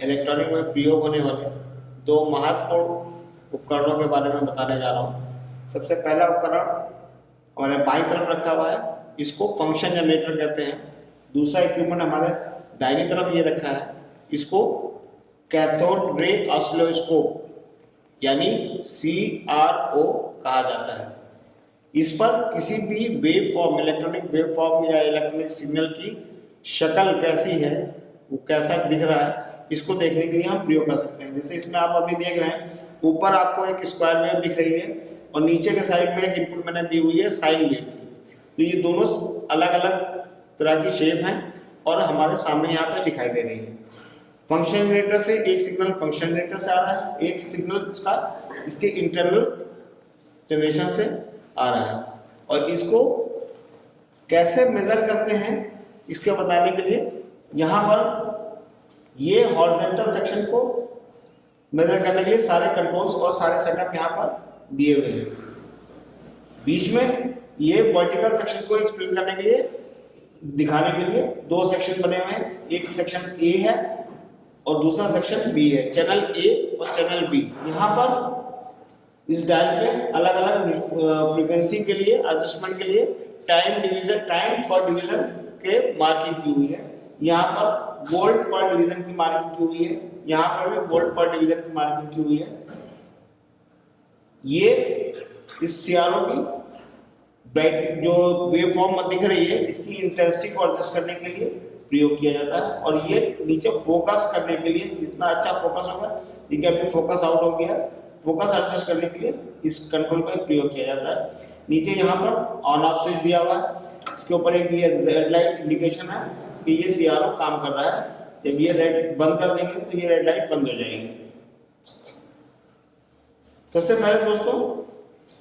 Electronic में प्रयोग होने वाले दो महत्वपूर्ण उपकरणों के बारे में बताने जा रहा हूँ। सबसे पहला उपकरण हमारे बाईं तरफ रखा हुआ है, इसको फंक्शन जनरेटर कहते हैं। दूसरा इक्विपमेंट हमारे दाहिनी तरफ ये रखा है, इसको कैथोड रे ऑसिलोस्कोप यानी CRO कहा जाता है। इस पर किसी भी wave form, electronic wave form या इलेक्ट्रॉनिक सिग्नल की शक्ल कैसी है, वो कैसा दिख रहा है, इसको देखने के लिए हम प्रयोग कर सकते हैं। जैसे इसमें आप अभी देख रहे हैं, ऊपर आपको एक स्क्वायर वेव दिख रही है और नीचे के साइड में एक इनपुट मैंने दी हुई है साइन वेव की। तो ये दोनों अलग अलग तरह की शेप हैं और हमारे सामने यहाँ पे दिखाई दे रही है। फंक्शन जनरेटर से एक सिग्नल फंक्शन जनरेटर से आ रहा है, एक सिग्नल इसके इंटरनल जनरेशन से आ रहा है। और इसको कैसे मेजर करते हैं इसके बताने के लिए यहाँ पर ये हॉरिजॉन्टल सेक्शन को मेजर करने के लिए सारे कंट्रोल्स और सारे सेटअप यहाँ पर दिए हुए हैं। बीच में ये वर्टिकल सेक्शन को एक्सप्लेन करने के लिए, दिखाने के लिए दो सेक्शन बने हुए हैं। एक सेक्शन ए है और दूसरा सेक्शन बी है, चैनल ए और चैनल बी। यहाँ पर इस डायल पे अलग अलग फ्रीक्वेंसी के लिए, एडजस्टमेंट के लिए टाइम पर डिवीजन के मार्किंग की हुई है। यहाँ पर वोल्ट पर डिवीजन की मार्किंग की हुई है, यहाँ पर भी वोल्ट पर डिवीजन की मार्किंग की हुई है। ये इस CRO की ब्राइट जो वेव फॉर्म दिख रही है, इसकी इंटेंसिटी को एडजस्ट करने के लिए प्रयोग किया जाता है। और ये नीचे फोकस करने के लिए, जितना अच्छा फोकस होगा, ठीक है, फोकस आउट हो गया, फोकस एडजस्ट करने के लिए इस कंट्रोल का प्रयोग किया जाता है। नीचे यहाँ पर ऑन ऑफ स्विच दिया हुआ है, इसके ऊपर एक ये रेड लाइट इंडिकेशन है कि ये CRO काम कर रहा है। जब ये रेड बंद कर देंगे तो ये रेड लाइट बंद हो जाएगी। सबसे पहले दोस्तों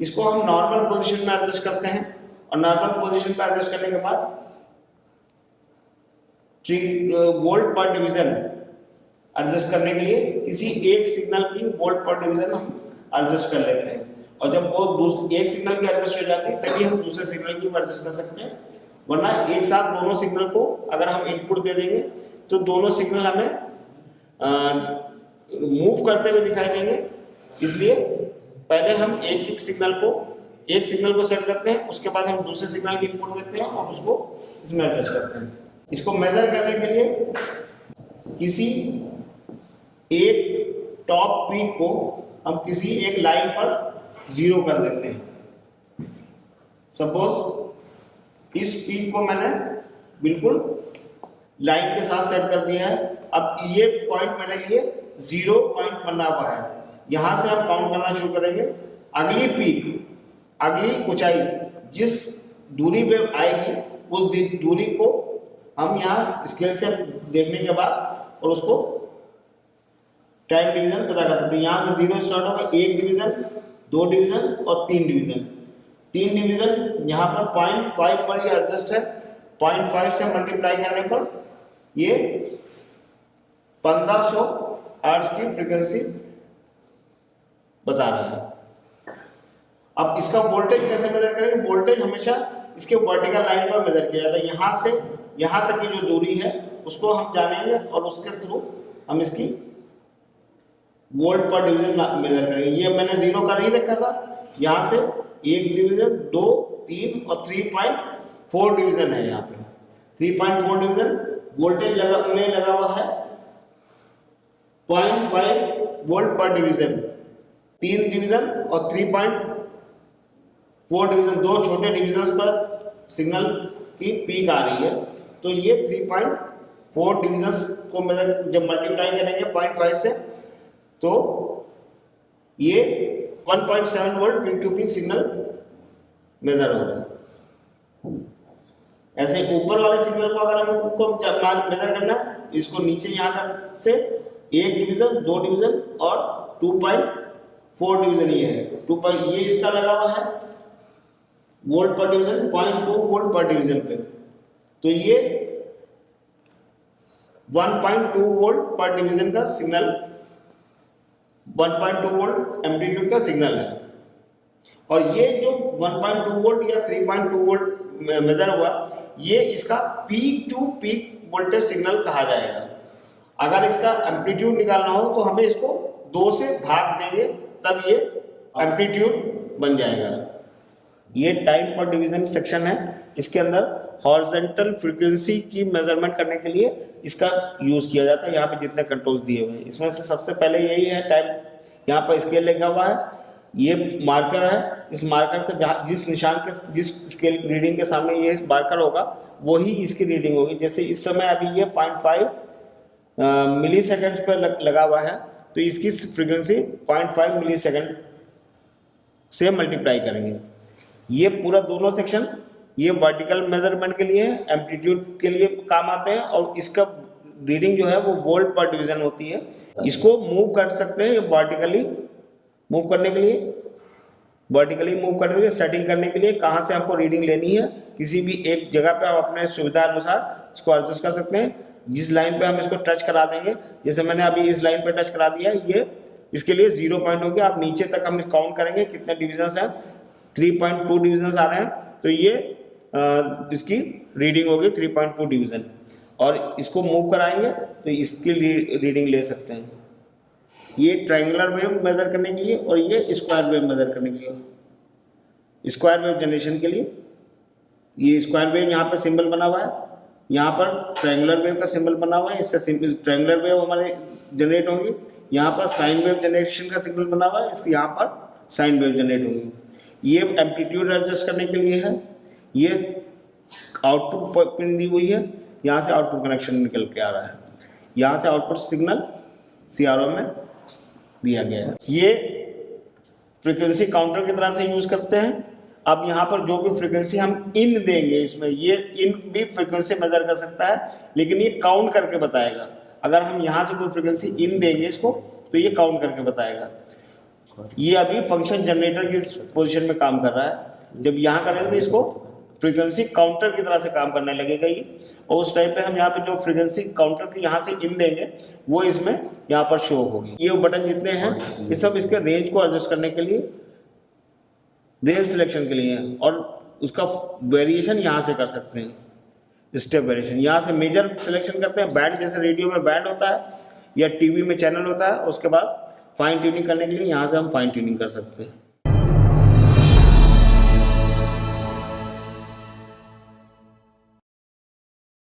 इसको हम नॉर्मल पोजीशन में एडजस्ट करते हैं और नॉर्मल पोजीशन पर एडजस्ट करने के बाद वोल्ट पर डिवीजन एडजस्ट करने के लिए किसी एक सिग्नल की वोल्ट पर डिवीजन हम एडजस्ट कर लेते हैं। और जब वो एक सिग्नल की एडजस्ट हो जाती है तभी हम दूसरे सिग्नल की एडजस्ट कर सकते हैं। वरना एक साथ दोनों सिग्नल को अगर हम इनपुट दे देंगे तो दोनों सिग्नल हमें मूव करते हुए दिखाई देंगे। इसलिए पहले हम एक सिग्नल को सेट करते हैं, उसके बाद हम दूसरे सिग्नल की इनपुट देते हैं और उसको इसमें एडजस्ट करते हैं। इसको मेजर करने के लिए किसी एक टॉप पीक को हम किसी एक लाइन पर 0 कर देते हैं। सपोज इस पीक को मैंने बिल्कुल लाइन के साथ सेट कर दिया है। अब ये पॉइंट मैंने लिए 0 पॉइंट बना हुआ है, यहां से हम काउंट करना शुरू करेंगे। अगली पीक, अगली ऊंचाई जिस दूरी पे आएगी उस दूरी को हम यहाँ स्केल से देखने के बाद और उसको टाइम डिवीजन पता कर सकते हैं। यहाँ से 0 स्टार्ट होगा, 1 डिवीजन, 2 डिवीजन और 3 डिवीजन। 3 डिवीजन यहाँ पर 0.5 पर ये एडजस्ट है। 0.5 से मल्टीप्लाई करने पर ये 1500 हर्ट्ज की फ्रीक्वेंसी बता रहा है। अब इसका वोल्टेज कैसे मेजर करेंगे? वोल्टेज हमेशा इसके वर्टिकल लाइन पर मेजर किया जाता है। यहाँ से यहाँ तक की जो दूरी है उसको हम जानेंगे और उसके थ्रू हम इसकी वोल्ट पर डिवीजन मेजर करेंगे। ये मैंने 0 का नहीं रखा था, यहाँ से 1 डिवीजन, 2, 3 और 3.4 डिवीजन है। यहाँ पे 3.4 डिवीजन वोल्टेज लगा हुआ है 0.5 वोल्ट पर डिवीजन। 3 डिवीजन और 3.4 डिवीजन, दो छोटे डिवीजन्स पर सिग्नल की पीक आ रही है। तो ये 3.4 डिवीजन्स को मेजर जब मल्टीप्लाई करेंगे 0.5 से तो ये 1.7 volt peak to peak signal measure होगा। ऐसे ऊपर वाले सिग्नल को अगर हमको मेजर करना है, इसको नीचे यहाँ से 1 डिवीजन, 2 डिवीजन और 2.4 डिवीजन ये है। ये इसका लगा हुआ है वोल्ट पर डिवीजन, 0.2 वोल्ट पर डिवीजन पे। तो ये 1.2 वोल्ट पर डिवीजन का सिग्नल, 1.2 वोल्ट एम्पलीट्यूड का सिग्नल है। और ये जो 1.2 वोल्ट या 3.2 वोल्ट मेजर हुआ, ये इसका peak to peak voltage signal कहा जाएगा। अगर इसका एम्पलीट्यूड निकालना हो तो हमें इसको 2 से भाग देंगे, तब ये एम्पलीट्यूड बन जाएगा। ये टाइम पर डिवीजन सेक्शन है। इसके अंदर हॉरिजॉन्टल फ्रीक्वेंसी की मेजरमेंट करने के लिए इसका यूज़ किया जाता है। यहाँ पे जितने कंट्रोल्स दिए हुए हैं इसमें से सबसे पहले यही है टाइम। यहाँ पर स्केल लिखा हुआ है, ये मार्कर है। इस मार्कर का जहाँ जिस निशान के जिस स्केल रीडिंग के सामने ये मार्कर होगा वही इसकी रीडिंग होगी। जैसे इस समय अभी ये 0.5 मिली सेकेंड्स पर लगा हुआ है, तो इसकी फ्रीक्वेंसी 0.5 मिली सेकेंड से मल्टीप्लाई करेंगे। ये पूरा दोनों सेक्शन ये वर्टिकल मेजरमेंट के लिए, एम्पलीट्यूड के लिए काम आते हैं, और इसका रीडिंग जो है वो वोल्ट पर डिवीजन होती है। इसको मूव कर सकते हैं वर्टिकली मूव करने के लिए, सेटिंग करने के लिए कहाँ से हमको रीडिंग लेनी है, किसी भी एक जगह पे आप अपने सुविधा अनुसार इसको एडजस्ट कर सकते हैं। जिस लाइन पे हम इसको टच करा देंगे, जैसे मैंने अभी इस लाइन पे टच करा दिया है, ये इसके लिए 0 पॉइंट हो गया। आप नीचे तक हम काउंट करेंगे कितने डिविजन्स हैं, 3.2 डिविजन्स आ रहे हैं, तो ये इसकी रीडिंग होगी 3.2 डिवीजन। और इसको मूव कराएंगे तो इसकी रीडिंग ले सकते हैं। ये ट्रायंगुलर वेव मेजर करने के लिए और ये स्क्वायर वेव मेजर करने के लिए। स्क्वायर वेव जनरेशन के लिए ये स्क्वायर वेव यहाँ पर सिंबल बना हुआ है, यहाँ पर ट्रायंगुलर वेव का सिंबल बना हुआ है, इससे ट्रायंगुलर वेव हमारे जनरेट होंगी। यहाँ पर साइन वेव जनरेशन का सिंबल बना हुआ है, इसके यहाँ पर साइन वेव जनरेट होंगी। ये एम्पलीट्यूड एडजस्ट करने के लिए है। ये आउटपुट पिन दी हुई है, यहाँ से आउटपुट कनेक्शन निकल के आ रहा है, यहाँ से आउटपुट सिग्नल CRO में दिया गया है। ये फ्रीक्वेंसी काउंटर की तरह से यूज़ करते हैं। अब यहाँ पर जो भी फ्रीक्वेंसी हम इन देंगे, इसमें ये इन भी फ्रीक्वेंसी मेजर कर सकता है, लेकिन ये काउंट करके बताएगा। अगर हम यहाँ से कोई फ्रीक्वेंसी इन देंगे इसको, तो ये काउंट करके बताएगा। ये अभी फंक्शन जनरेटर की पोजीशन में काम कर रहा है। जब यहाँ करेंगे तो इसको फ्रीक्वेंसी काउंटर की तरह से काम करने लगेगा ये, और उस टाइम पे हम यहाँ पे जो फ्रीक्वेंसी काउंटर की यहाँ से इन देंगे वो इसमें यहाँ पर शो होगी। ये बटन जितने हैं ये सब इसके रेंज को एडजस्ट करने के लिए, रेंज सिलेक्शन के लिए है, और उसका वेरिएशन यहाँ से कर सकते हैं, स्टेप वेरिएशन। यहाँ से मेजर सिलेक्शन करते हैं, बैंड जैसे रेडियो में बैंड होता है या टीवी में चैनल होता है, उसके बाद फाइन ट्यूनिंग करने के लिए यहाँ से हम फाइन ट्यूनिंग कर सकते हैं।